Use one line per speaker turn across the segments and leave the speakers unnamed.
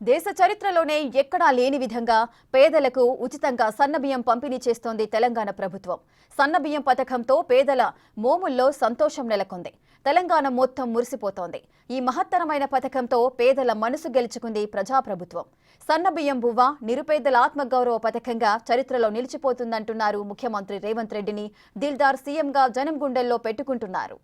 దేశ చరిత్రలోనే ఎక్కడా లేని విధంగా పేదలకు ఉచితంగా సన్నబియ్యం పంపిణీ చేస్తోంది తెలంగాణ ప్రభుత్వం. సన్నబియ్యం పథకంతో పేదల మోముల్లో సంతోషం నెలకొంది. తెలంగాణ మొత్తం మురిసిపోతోంది. ఈ మహత్తరమైన పథకంతో పేదల మనసు గెలుచుకుంది ప్రజాప్రభుత్వం. సన్నబియ్యం బువ్వ నిరుపేదల ఆత్మగౌరవ పథకంగా చరిత్రలో నిలిచిపోతుందంటున్నారు ముఖ్యమంత్రి రేవంత్ రెడ్డిని దిల్దార్ సీఎంగా జనం గుండెల్లో పెట్టుకుంటున్నారు.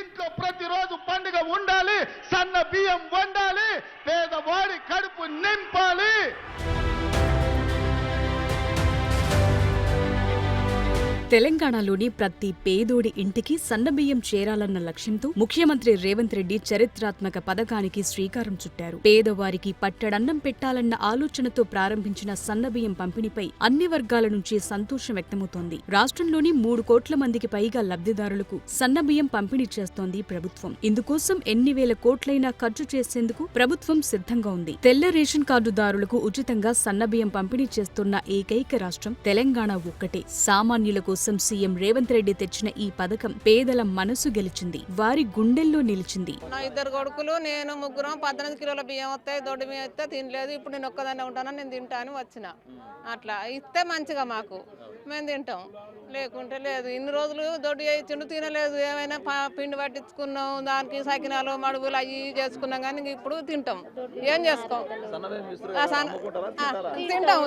ఇంట్లో ప్రతిరోజు పండుగ ఉండాలి, సన్న బియ్యం వండాలి, పేదవాడి కడుపు నింపాలి.
తెలంగాణలోని ప్రతి పేదోడి ఇంటికి సన్నబియ్యం చేరాలన్న లక్ష్యంతో ముఖ్యమంత్రి రేవంత్ రెడ్డి చరిత్రాత్మక పథకానికి శ్రీకారం చుట్టారు. పేదవారికి పట్టడన్నం పెట్టాలన్న ఆలోచనతో ప్రారంభించిన సన్నబియ్యం పంపిణీపై అన్ని వర్గాల నుంచి సంతోషం వ్యక్తమవుతోంది. రాష్ట్రంలోని 3 కోట్ల మందికి పైగా లబ్ధిదారులకు సన్నబియ్యం పంపిణీ చేస్తోంది ప్రభుత్వం. ఇందుకోసం ఎన్ని వేల కోట్లైనా ఖర్చు చేసేందుకు ప్రభుత్వం సిద్ధంగా ఉంది. తెల్ల రేషన్ కార్డుదారులకు ఉచితంగా సన్నబియ్యం పంపిణీ చేస్తున్న ఏకైక రాష్ట్రం తెలంగాణ ఒక్కటే. సామాన్యుల కోసం సీఎం రేవంత్ రెడ్డి తెచ్చిన ఈ పథకం పేదల మనసు గెలిచింది, వారి గుండెల్లో నిలిచింది.
నా 2 కొడుకులు నేను ముగ్గురం 18 కిలోల బియ్యం వస్తాయి, దొడ్డు బియ్యం ఇస్తే తినలేదు. ఇప్పుడు నేను ఒక్కదాన్నే ఉంటానని నేను తింటా అని వచ్చిన. అట్లా ఇస్తే మంచిగా మాకు మేము తింటాం, లేకుంటే లేదు. ఇన్ని రోజులు దొడ్డు ఇచ్చిండు తినలేదు. ఏమైనా పిండి పట్టించుకున్నాం, దానికి సకినాలు మడుగులు అవి చేసుకున్నాం, కానీ ఇప్పుడు తింటాం. ఏం చేసుకోం,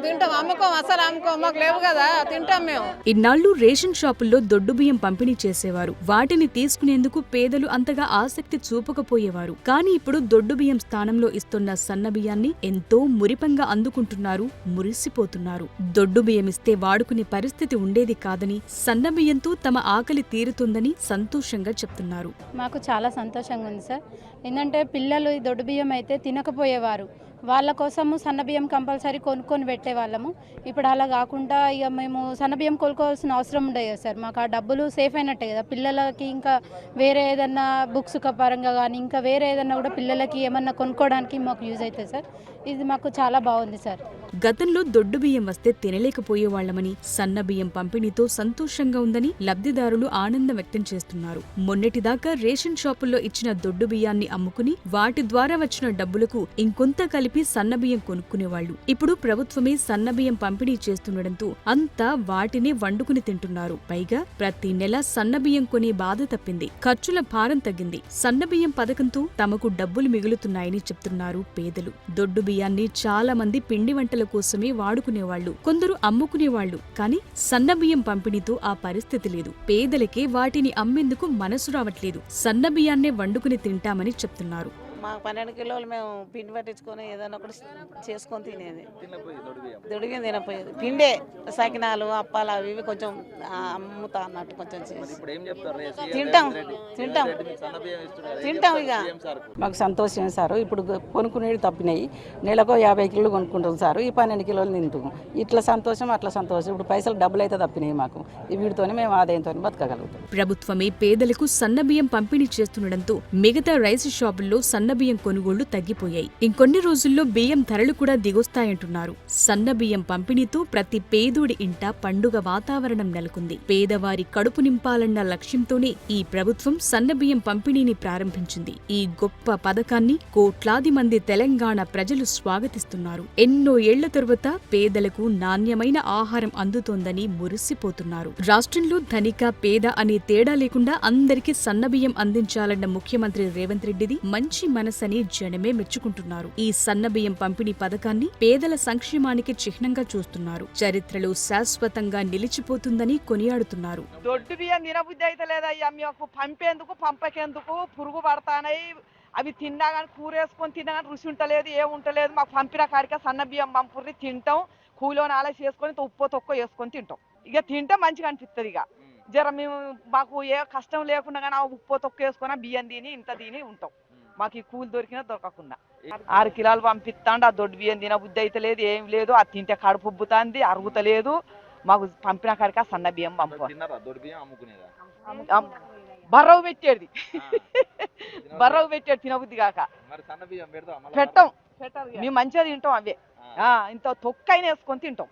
తింటాం అమ్ముకోం, అసలు అమ్ముకోం, మాకు లేవు కదా, తింటాం మేము.
ఇన్నాళ్లు రేషన్ షాపుల్లో దొడ్డు బియ్యం పంపిణీ చేసేవారు. వాటిని తీసుకునేందుకు పేదలు అంతగా ఆసక్తి చూపకపోయేవారు. కానీ ఇప్పుడు దొడ్డు బియ్యం స్థానంలో ఇస్తున్న సన్న బియ్యాన్ని ఎంతో మురిపంగా అందుకుంటున్నారు, మురిసిపోతున్నారు. దొడ్డు బియ్యం ఇస్తే వాడుకునే పరిస్థితి ఉండేది కాదని, సన్న బియ్యంతో తమ ఆకలి తీరుతుందని సంతోషంగా చెప్తున్నారు.
మాకు చాలా సంతోషంగా ఉంది సార్. ఏంటంటే పిల్లలు ఈ దొడ్డు బియ్యం అయితే తినకపోయేవారు. వాళ్ళ కోసము సన్నబియ్యం కంపల్సరీ కొనుక్కొని పెట్టేవాళ్ళము. ఇప్పుడు అలా కాకుండా ఇక మేము సన్నబియ్యం కొనుక్కోవాల్సిన అవసరం ఉండదు కదా సార్. మాకు ఆ డబ్బులు సేఫ్ అయినట్టే కదా. పిల్లలకి ఇంకా వేరే ఏదన్నా బుక్స్ పరంగా కానీ ఇంకా వేరే ఏదన్నా కూడా పిల్లలకి ఏమన్నా కొనుక్కోవడానికి మాకు యూజ్ అవుతుంది సార్. ఇది మాకు చాలా బాగుంది సార్.
గతంలో దొడ్డు బియ్యం వస్తే తినలేకపోయేవాళ్లమని, సన్న బియ్యం పంపిణీతో సంతోషంగా ఉందని లబ్ధిదారులు ఆనందం వ్యక్తం చేస్తున్నారు. మొన్నటిదాకా రేషన్ షాపుల్లో ఇచ్చిన దొడ్డు బియ్యాన్ని అమ్ముకుని వాటి ద్వారా వచ్చిన డబ్బులకు ఇంకొంత కలిపి సన్నబియ్యం కొనుక్కునేవాళ్లు. ఇప్పుడు ప్రభుత్వమే సన్నబియ్యం పంపిణీ చేస్తుండటంతో అంతా వాటినే వండుకుని తింటున్నారు. పైగా ప్రతి నెల సన్నబియ్యం కొనే బాధ తప్పింది, ఖర్చుల భారం తగ్గింది. సన్నబియ్యం పథకంతో తమకు డబ్బులు మిగులుతున్నాయని చెప్తున్నారు పేదలు. దొడ్డు బియ్యాన్ని చాలా మంది పిండి వంటల కోసమే వాడుకునేవాళ్లు, కొందరు అమ్ముకునేవాళ్లు. కానీ సన్నబియ్యం పంపిణీతో ఆ పరిస్థితి లేదు. పేదలకే వాటిని అమ్మేందుకు మనసు రావట్లేదు. సన్నబియ్యాన్నే వండుకుని తింటామని చెప్తున్నారు.
మా 12 కిలోలు మేము పిండి పట్టించుకొని ఏదైనా ఒకటి చేసుకొని తినేది. దొడిగి తినపోయేది. పిండే సకినాలు అప్పాలు అవి ఇవి కొంచెం అమ్ముతా అన్నట్టు కొంచెం తింటాం. ఇక
మాకు సంతోషమే సార్. ఇప్పుడు కొనుక్కునేవి తప్పినాయి. నెలకు 50 కిలోలు కొనుక్కుంటాం సార్. ఈ 12 కిలోలు తింటాం. ఇట్లా సంతోషం అట్లా సంతోషం. ఇప్పుడు పైసలు డబ్బులు అయితే తప్పినాయి మాకు. వీటితోనే మేము ఆదాయంతో బతకగలుగుతాం.
ప్రభుత్వమే పేదలకు సన్నబియ్యం పంపిణీ చేస్తుండటంతో మిగతా రైస్ షాపుల్లో సన్నబియ్యం కొనుగోళ్లు తగ్గిపోయాయి. ఇంకొన్ని రోజుల్లో బియ్యం ధరలు కూడా దిగొస్తాయంటున్నారు. సన్నబియ్యం పంపిణీతో ప్రతి పేదోడి ఇంట పండుగ వాతావరణం నెలకొంది. పేదవారి కడుపు నింపాలన్న లక్ష్యంతోనే ఈ ప్రభుత్వం సన్నబియ్యం పంపిణీని ప్రారంభించింది. ఈ గొప్ప పథకాన్ని కోట్లాది మంది తెలంగాణ ప్రజలు స్వాగతిస్తున్నారు. ఎన్నో ఏళ్ల తరువాత పేదలకు నాణ్యమైన ఆహారం అందుతోందని మురిసిపోతున్నారు. రాష్ట్రంలో ధనిక పేద అనే తేడా లేకుండా అందరికీ సన్నబియ్యం అందించాలన్న ముఖ్యమంత్రి రేవంత్ రెడ్డిది మంచి మనసని జనమే మెచ్చుకుంటున్నారు. ఈ సన్నబియ్యం పంపిణీ పథకాన్ని పేదల సంక్షేమానికి చిహ్నంగా చూస్తున్నారు. చరిత్రలో శాశ్వతంగా నిలిచిపోతుందని కొనియాడుతున్నారు.
దొడ్డు బియ్యం తినబుద్ధి అయితే లేదయ్యా, మీకు పంపేందుకు పంపకేందుకు పురుగు పడతానై అవి తిన్నా కానీ కూర వేసుకొని తిన్నా కానీ రుచి ఉంటలేదు, ఏముంటలేదు. మాకు పంపిన కాడిక సన్న బియ్యం పంపుర్రి తింటాం, కూలో నాలేసి వేసుకొని ఉప్పు తొక్క వేసుకొని తింటాం. ఇక తింటే మంచిగా అనిపిస్తుంది. ఇక జర మేము మాకు ఏ కష్టం లేకుండా కానీ ఉప్పు తొక్క వేసుకొని బియ్యం తిని ఇంత తిని ఉంటాం. మాకు ఈ కూలి దొరికినా దొరకకుండా 6 కిలోలు పంపిస్తాండి. ఆ దొడ్డు బియ్యం తిన బుద్ధి అయితే లేదు, ఏం లేదు. అది తింటే కడుపు ఉబ్బుతుంది, అరుగుతలేదు. మాకు పంపిన కాడిక సన్న బియ్యం పంపు. బర్రవు పెట్టేది బర్రవు పెట్టేది తినబుద్ధి కాక పెట్టాం. మేము మంచిగా తింటాం. అవే ఇంత తొక్కైనా వేసుకొని తింటాం.